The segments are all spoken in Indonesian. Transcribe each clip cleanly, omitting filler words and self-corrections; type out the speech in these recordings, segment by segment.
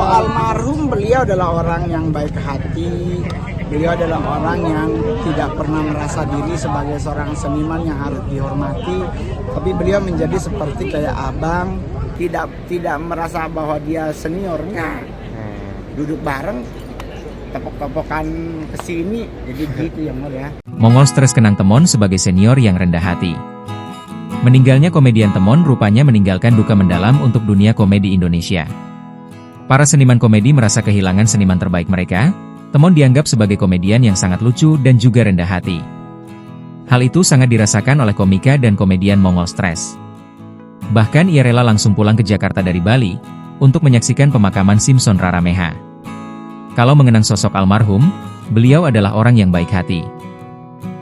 almarhum, beliau adalah orang yang baik hati. Beliau adalah orang yang tidak pernah merasa diri sebagai seorang seniman yang harus dihormati, tapi beliau menjadi seperti kayak abang, tidak merasa bahwa dia seniornya. Duduk bareng, tepok-tepokan kesini, jadi gitu ya Mol ya. Mongol stres kenang Temon sebagai senior yang rendah hati. Meninggalnya komedian Temon rupanya meninggalkan duka mendalam untuk dunia komedi Indonesia. Para seniman komedi merasa kehilangan seniman terbaik mereka. Temon dianggap sebagai komedian yang sangat lucu dan juga rendah hati. Hal itu sangat dirasakan oleh komika dan komedian Mongol stres. Bahkan ia rela langsung pulang ke Jakarta dari Bali untuk menyaksikan pemakaman Simpson Rarameha. Kalau mengenang sosok almarhum, beliau adalah orang yang baik hati.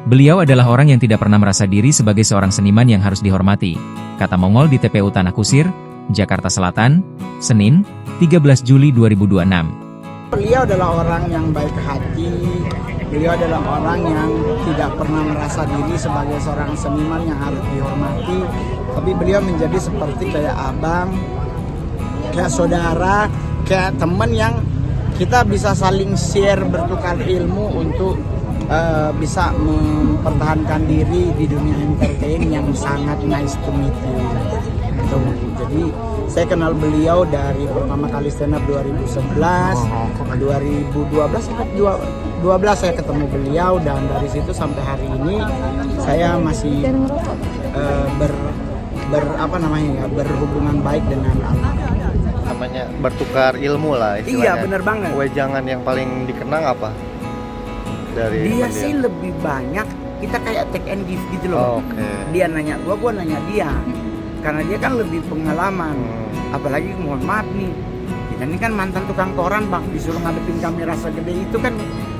Beliau adalah orang yang tidak pernah merasa diri sebagai seorang seniman yang harus dihormati, kata Mongol di TPU Tanah Kusir, Jakarta Selatan, Senin, 13 Juli 2026. Beliau adalah orang yang baik hati. Beliau adalah orang yang tidak pernah merasa diri sebagai seorang seniman yang harus dihormati, tapi beliau menjadi seperti kayak abang, kayak saudara, kayak teman yang kita bisa saling share, bertukar ilmu untuk bisa mempertahankan diri di dunia entertain yang sangat nice to meet you. Jadi saya kenal beliau dari pertama kali stand up 2011, 2012 sampai 2012 saya ketemu beliau, dan dari situ sampai hari ini saya masih berhubungan baik dengan namanya bertukar ilmu lah istilahnya. Iya, benar banget. Wejangan yang paling dikenang apa? Dari dia sih lebih banyak kita kayak take and give gitu loh. Dia nanya gua nanya dia. Karena dia kan lebih pengalaman. Apalagi mohon maaf nih, kita ini kan mantan tukang koran bang, disuruh ngadepin kamera segede itu kan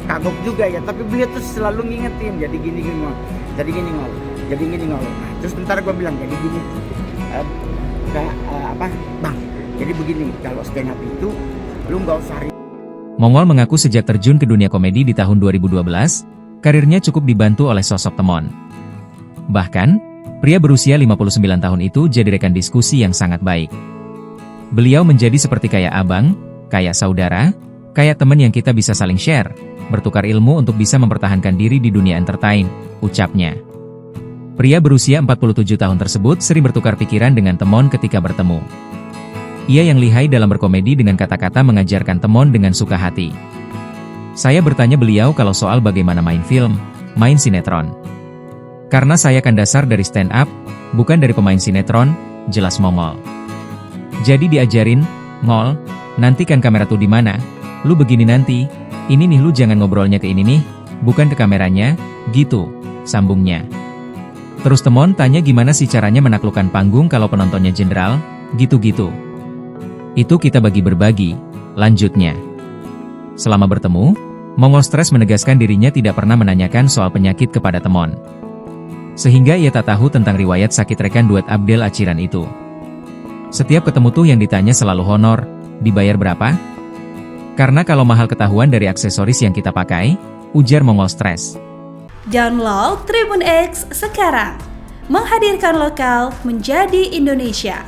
kagok juga ya. Tapi beliau tuh selalu ngingetin, jadi gini ngol, jadi gini ngol, jadi gini ngol. Nah, terus bentar gue bilang jadi gini, bang, jadi begini, kalau stand up itu lu nggak usah. Mongol mengaku sejak terjun ke dunia komedi di tahun 2012, karirnya cukup dibantu oleh sosok Temon. Bahkan, pria berusia 59 tahun itu jadi rekan diskusi yang sangat baik. Beliau menjadi seperti kayak abang, kayak saudara, kayak teman yang kita bisa saling share, bertukar ilmu untuk bisa mempertahankan diri di dunia entertain, ucapnya. Pria berusia 47 tahun tersebut sering bertukar pikiran dengan Temon ketika bertemu. Ia yang lihai dalam berkomedi dengan kata-kata mengajarkan Temon dengan suka hati. Saya bertanya beliau kalau soal bagaimana main film, main sinetron. Karena saya kan dasar dari stand up, bukan dari pemain sinetron, jelas Mongol. Jadi diajarin, Ngol, nanti kan kamera tuh di mana? Lu begini nanti, ini nih lu jangan ngobrolnya ke ini nih, bukan ke kameranya, gitu, sambungnya. Terus Temon tanya gimana sih caranya menaklukkan panggung kalau penontonnya jenderal, gitu-gitu. Itu kita bagi-berbagi, lanjutnya. Selama bertemu, Mongol stres menegaskan dirinya tidak pernah menanyakan soal penyakit kepada Temon. Sehingga ia tak tahu tentang riwayat sakit rekan duet Abdel Aciran itu. Setiap ketemu tuh yang ditanya selalu honor, dibayar berapa? Karena kalau mahal ketahuan dari aksesoris yang kita pakai, ujar Mongol stres. Download Tribun X sekarang, menghadirkan lokal menjadi Indonesia.